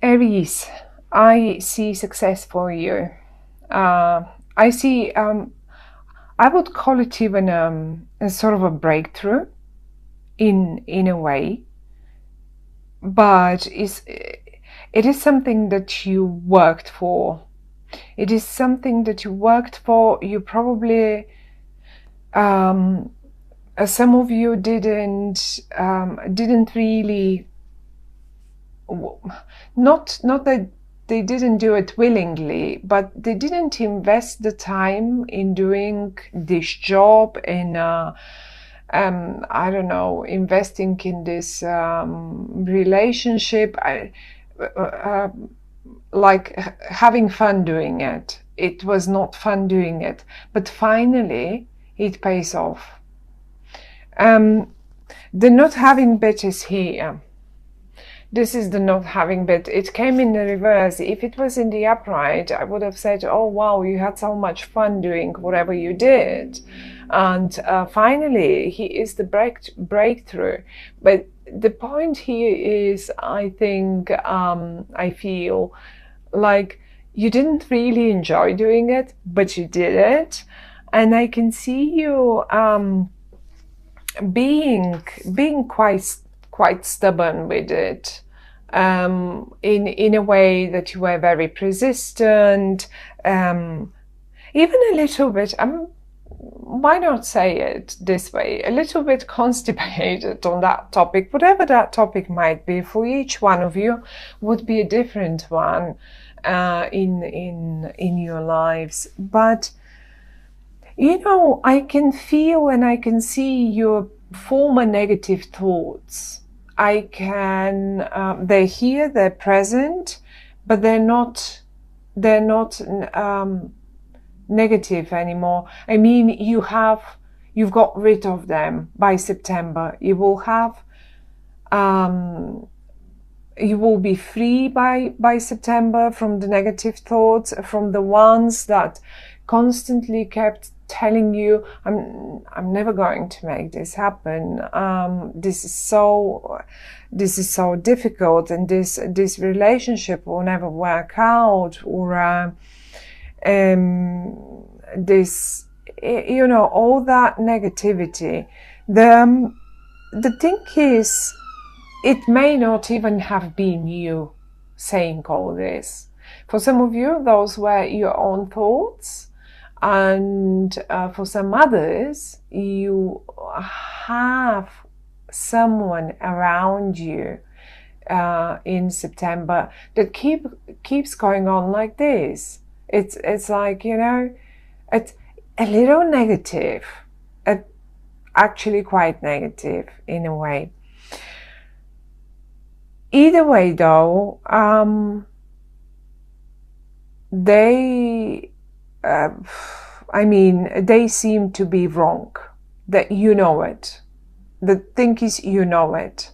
Aries, I see success for you. I see, I would call it even a sort of a breakthrough in a way, but it is something that you worked for. It is something that you worked for. You probably, some of you didn't really, not that they didn't do it willingly, but they didn't invest the time in doing this job, in I don't know, investing in this relationship, like having fun doing it. It was not fun doing it, but finally it pays off. The not having bet is here. This is the not having bet. It came in the reverse. If it was in the upright, I would have said, oh wow, you had so much fun doing whatever you did. And finally, he is the breakthrough. But the point here is, I think, I feel like you didn't really enjoy doing it, but you did it. And I can see you being quite stubborn with it, in a way that you were very persistent, even a little bit, why not say it this way, a little bit constipated on that topic, whatever that topic might be. For each one of you would be a different one in your lives. But you know, I can feel and I can see your former negative thoughts. I can, they're here, they're present, but they're not negative anymore. I mean, you've got rid of them by September. You will have, you will be free by September from the negative thoughts, from the ones that constantly kept telling you, I'm never going to make this happen. This is so difficult, and this relationship will never work out, or this, you know, all that negativity. The thing is, it may not even have been you saying all this. For some of you, those were your own thoughts. And for some others, you have someone around you in September that keeps going on like this. It's like, you know, it's a little negative, actually quite negative in a way. Either way, though, I mean, they seem to be wrong. That you know it. The thing is, you know it.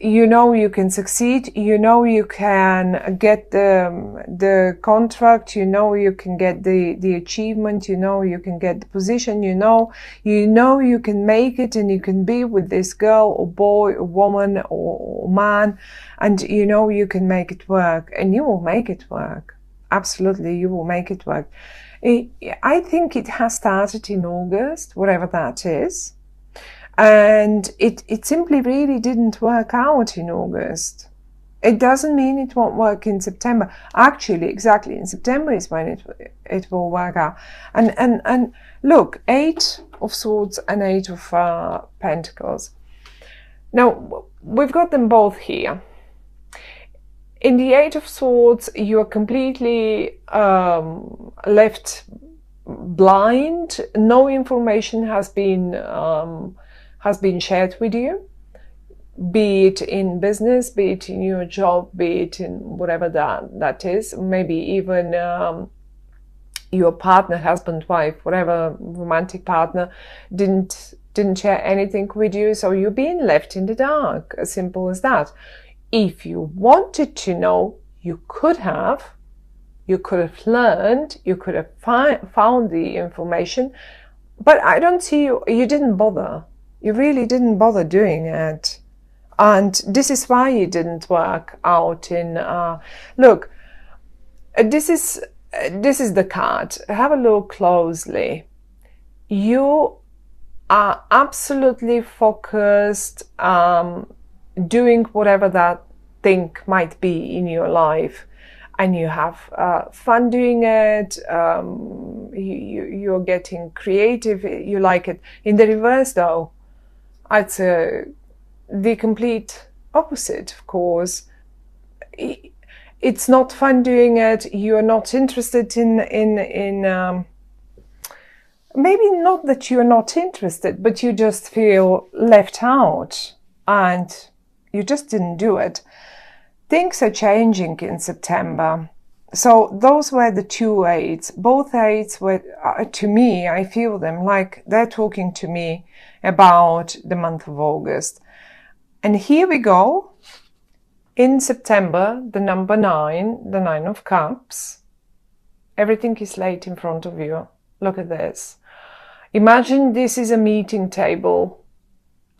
You know you can succeed. You know you can get the contract. You know you can get the achievement. You know you can get the position. You know you can make it, and you can be with this girl or boy or woman or man, and you know you can make it work, and you will make it work. Absolutely, you will make it work. I think it has started in August, whatever that is. And it simply really didn't work out in August. It doesn't mean it won't work in September. Actually, exactly, in September is when it will work out. And look, 8 of Swords and 8 of Pentacles. Now, we've got them both here. In the 8 of Swords, you are completely left blind. No information has been shared with you, be it in business, be it in your job, be it in whatever that is. Maybe even your partner, husband, wife, whatever romantic partner didn't share anything with you, so you're being left in the dark. As simple as that. If you wanted to know, you could have learned, you could have found the information, but I don't see you didn't bother. You really didn't bother doing it. And this is why it didn't work out in, look, this is the card. Have a look closely. You are absolutely focused, doing whatever that thing might be in your life, and you have fun doing it. You're getting creative. You like it. In the reverse, though, it's the complete opposite, of course. It's not fun doing it. You're not interested in maybe not that you're not interested, but you just feel left out and you just didn't do it. Things are changing in September. So those were the two eights. Both eights were, to me, I feel them like they're talking to me about the month of August. And here we go. In September, the number 9, the 9 of Cups. Everything is laid in front of you. Look at this. Imagine this is a meeting table,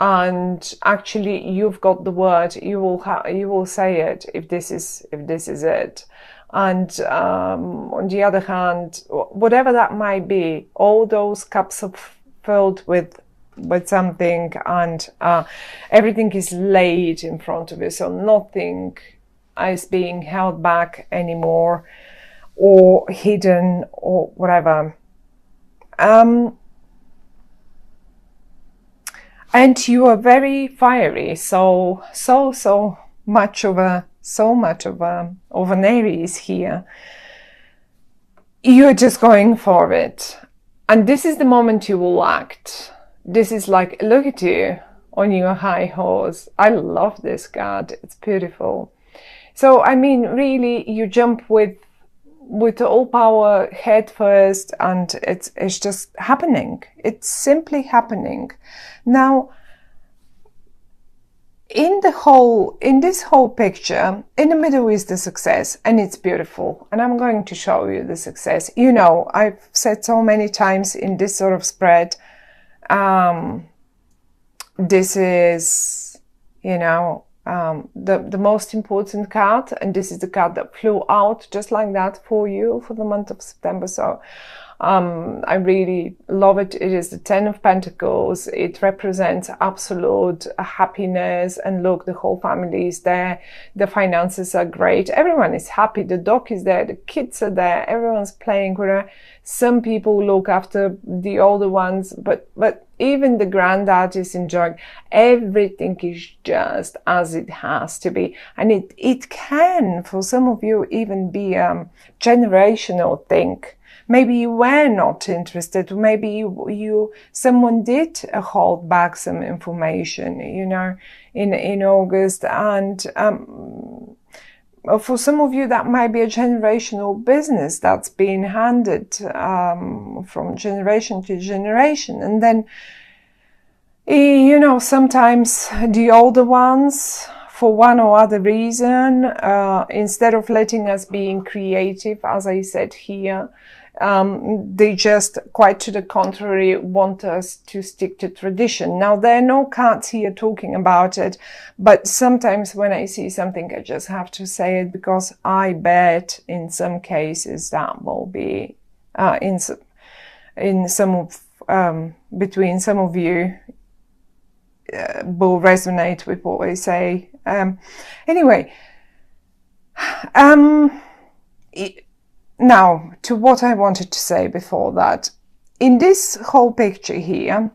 and actually you've got the word. You will say it if this is it. And on the other hand, whatever that might be, all those cups are filled with something, and everything is laid in front of you. So nothing is being held back anymore, or hidden, or whatever. And you are very fiery, so much of an Aries here. You're just going for it, and this is the moment you will act. This is like, look at you on your high horse. I love this card. It's beautiful. So I mean, really, you jump with all power head first, and it's just happening. It's simply happening. Now, in this whole picture, in the middle is the success, and it's beautiful. And I'm going to show you the success. You know, I've said so many times in this sort of spread, this is, you know, the most important card, and this is the card that flew out just like that for you for the month of September. So I really love it. It is the 10 of Pentacles. It represents absolute happiness, and look, the whole family is there. The finances are great. Everyone is happy. The dog is there. The kids are there. Everyone's playing with her. Some people look after the older ones, but even the granddad is enjoying. Everything is just as it has to be. And it can, for some of you, even be a generational thing. Maybe you were not interested. Maybe someone did hold back some information, you know, in August. And for some of you, that might be a generational business that's being handed from generation to generation. And then, you know, sometimes the older ones, for one or other reason, instead of letting us being creative, as I said here, they just, quite to the contrary, want us to stick to tradition. Now, there are no cards here talking about it, but sometimes when I see something, I just have to say it, because I bet in some cases that will be in some of between some of you will resonate with what I say. Anyway, now, to what I wanted to say before that. In this whole picture here,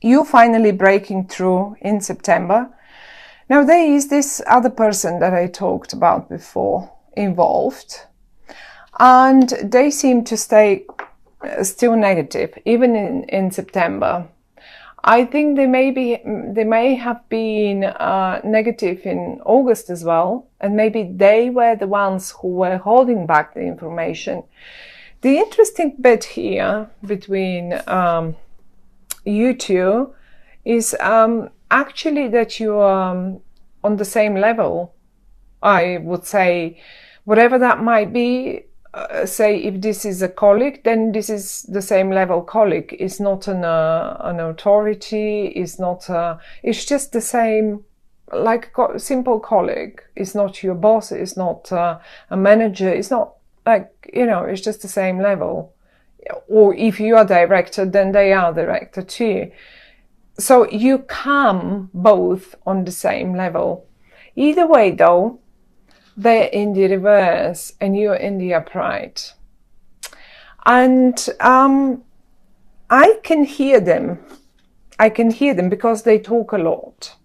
you finally breaking through in September. Now, there is this other person that I talked about before involved, and they seem to stay still negative, even in September. I think they may have been negative in August as well, and maybe they were the ones who were holding back the information. The interesting bit here between you two is actually that you are on the same level. I would say, whatever that might be. Say if this is a colleague, then this is the same level colleague. It's not an authority. It's not. It's just the same like a simple colleague. It's not your boss, it's not a manager, it's not like, you know, it's just the same level. Or if you are director, then they are director too. So you come both on the same level. Either way though, they're in the reverse and you're in the upright. And I can hear them. I can hear them because they talk a lot.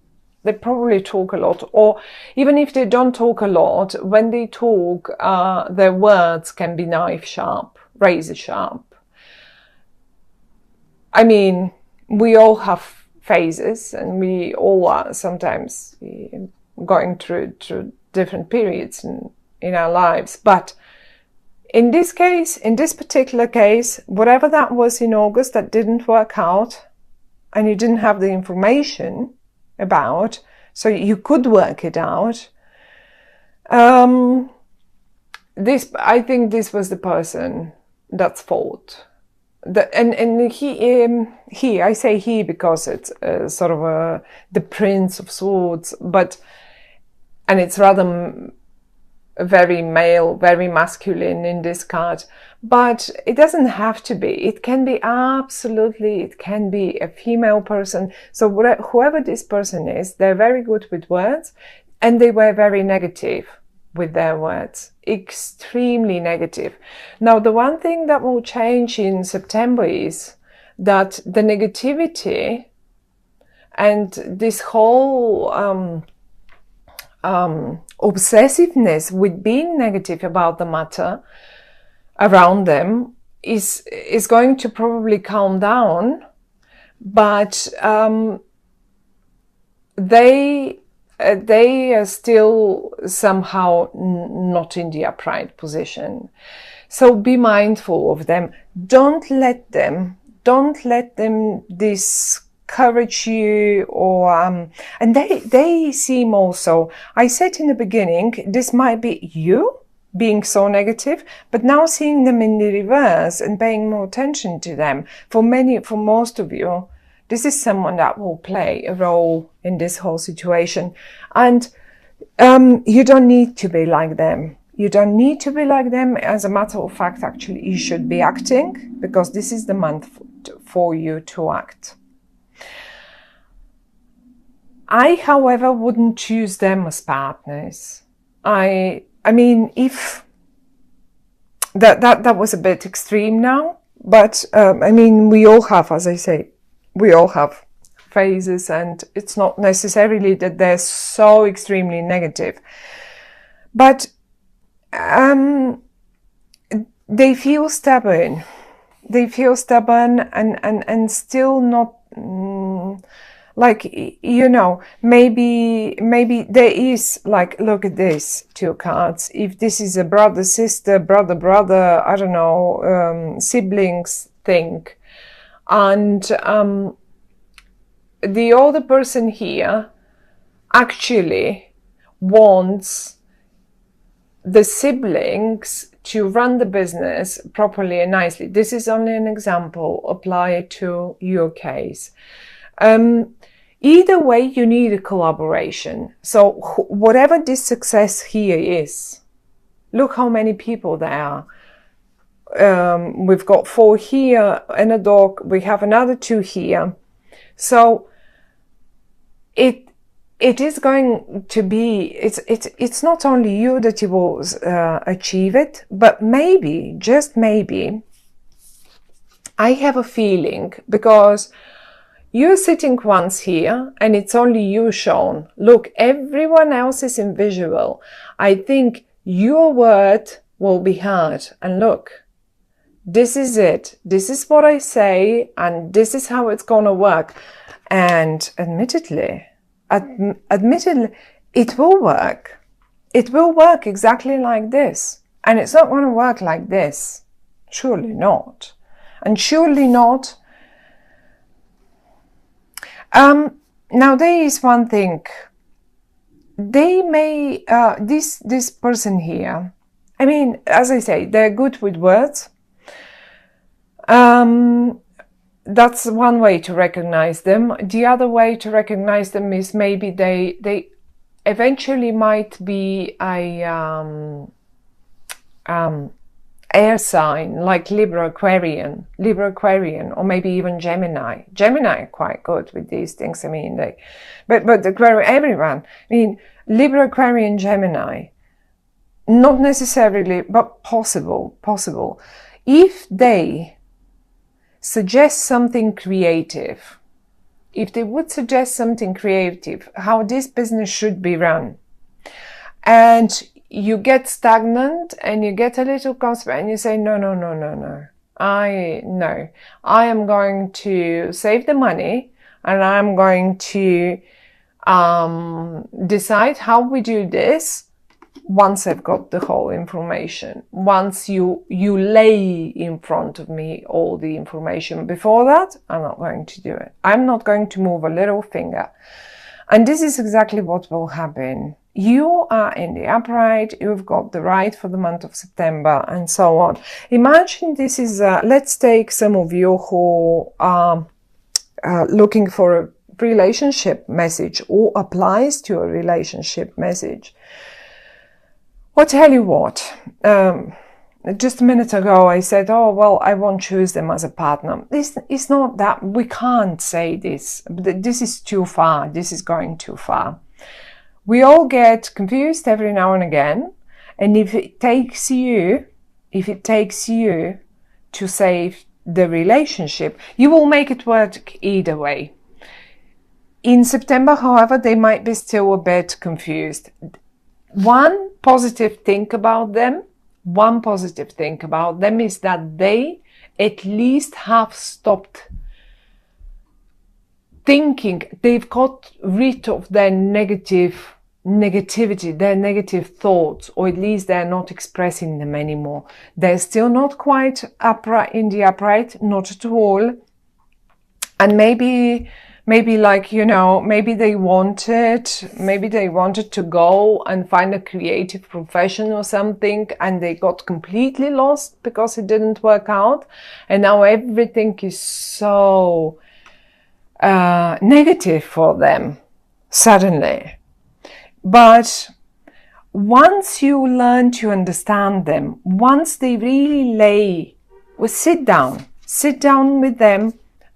They probably talk a lot. Or even if they don't talk a lot, when they talk, their words can be knife sharp, razor sharp. I mean, we all have phases and we all are sometimes going through different periods in our lives. But in this case, in this particular case, whatever that was in August that didn't work out and you didn't have the information about, so you could work it out. I think this was the person that's fault. And he, I say he because it's sort of the Prince of Swords, and it's rather very male, very masculine in this card, but it doesn't have to be. It can be it can be a female person. So whoever this person is, they're very good with words, and they were very negative with their words, extremely negative. Now, the one thing that will change in September is that the negativity and this whole obsessiveness with being negative about the matter around them is going to probably calm down, but they are still somehow not in the upright position. So be mindful of them. Don't let them discourage you, or and they seem also, I said in the beginning, this might be you being so negative, but now seeing them in the reverse and paying more attention to them, for most of you, this is someone that will play a role in this whole situation. And you don't need to be like them. You don't need to be like them. As a matter of fact, actually, you should be acting, because this is the month for you to act. I, however, wouldn't choose them as partners. I mean, if that was a bit extreme now, but I mean, we all have, as I say, we all have phases, and it's not necessarily that they're so extremely negative, but they feel stubborn. They feel stubborn and still not, like, you know, maybe there is, like, look at this, 2 cards. If this is a brother, sister, brother, I don't know, siblings thing. And the other person here actually wants the siblings to run the business properly and nicely. This is only an example. Apply it to your case. Either way, you need a collaboration. So whatever this success here is, look how many people there are. We've got 4 here and a dog. We have another 2 here. So it is going to be, it's not only you that you will achieve it, but maybe, just maybe, I have a feeling, because you're sitting once here and it's only you shown. Look, everyone else is invisible. I think your word will be heard. And look, this is it. This is what I say, and this is how it's going to work. And admittedly, it will work. It will work exactly like this. And it's not going to work like this. Surely not. And surely not. Now there is one thing. They may, this person here, I mean, as I say, they're good with words. that's one way to recognize them. The other way to recognize them is maybe they eventually might be a air sign like Libra Aquarian, or maybe even Gemini. Gemini are quite good with these things. I mean, but Aquarian, everyone. I mean, Libra, Aquarian, Gemini, not necessarily, but possible. If they suggest something creative, if they would suggest something creative, how this business should be run, and you get stagnant and you get a little concerned and you say, no, I am going to save the money, and I'm going to decide how we do this once I've got the whole information, once you lay in front of me all the information. Before that, I'm not going to do it. I'm not going to move a little finger. And this is exactly what will happen. You are in the upright, you've got the right for the month of September, and so on. Imagine this is, let's take some of you who are looking for a relationship message or applies to a relationship message. Well, tell you what, just a minute ago I said, oh, well, I won't choose them as a partner. This is not that, we can't say this. This is too far. This is going too far. We all get confused every now and again. And if it takes you to save the relationship, you will make it work either way. In September, however, they might be still a bit confused. One positive thing about them is that they at least have stopped thinking. They've got rid of their negativity, their negative thoughts, or at least they're not expressing them anymore. They're still not quite upright in the upright, not at all. And maybe like, you know, maybe they wanted to go and find a creative profession or something, and they got completely lost because it didn't work out. And now everything is so negative for them suddenly. But once you learn to understand them, once they really sit down with them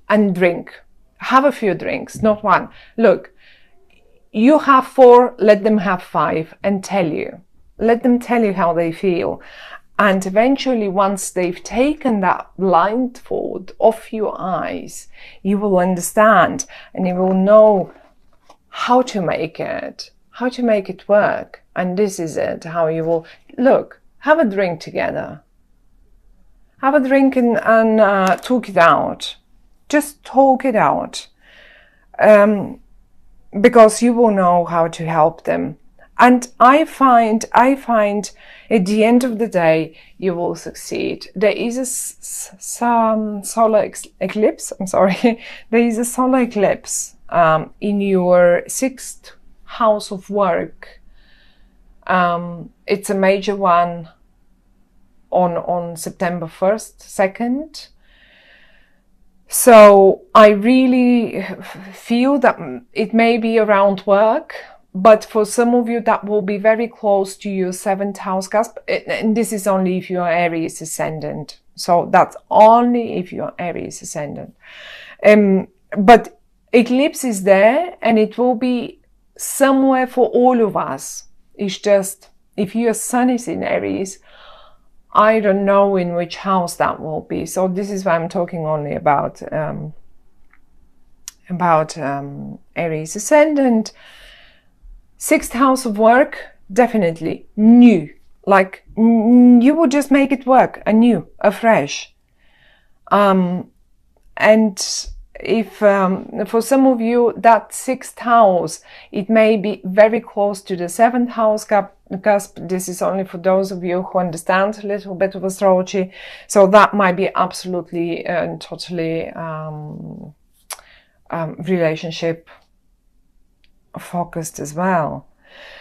and drink. Have a few drinks, not one. Look, you have 4, let them have 5 and tell you. Let them tell you how they feel. And eventually, once they've taken that blindfold off your eyes, you will understand and you will know how to make it work. And this is it, how you will, look, have a drink together. Have a drink and talk it out. Just talk it out, because you will know how to help them. And I find at the end of the day, you will succeed. There is a solar eclipse. I'm sorry. There is a solar eclipse in your 6th house of work. It's a major one on September 1st, 2nd. So I really feel that it may be around work, but for some of you that will be very close to your 7th house cusp. And this is only if you are Aries ascendant. So that's only if you are Aries ascendant. But eclipse is there, and it will be somewhere for all of us. It's just, if your sun is in Aries, I don't know in which house that will be. So this is why I'm talking only about Aries ascendant. 6th house of work, definitely new. Like you would just make it work anew, afresh. And if for some of you that 6th house, it may be very close to the 7th house cusp. This is only for those of you who understand a little bit of astrology. So that might be absolutely and totally relationship focused as well.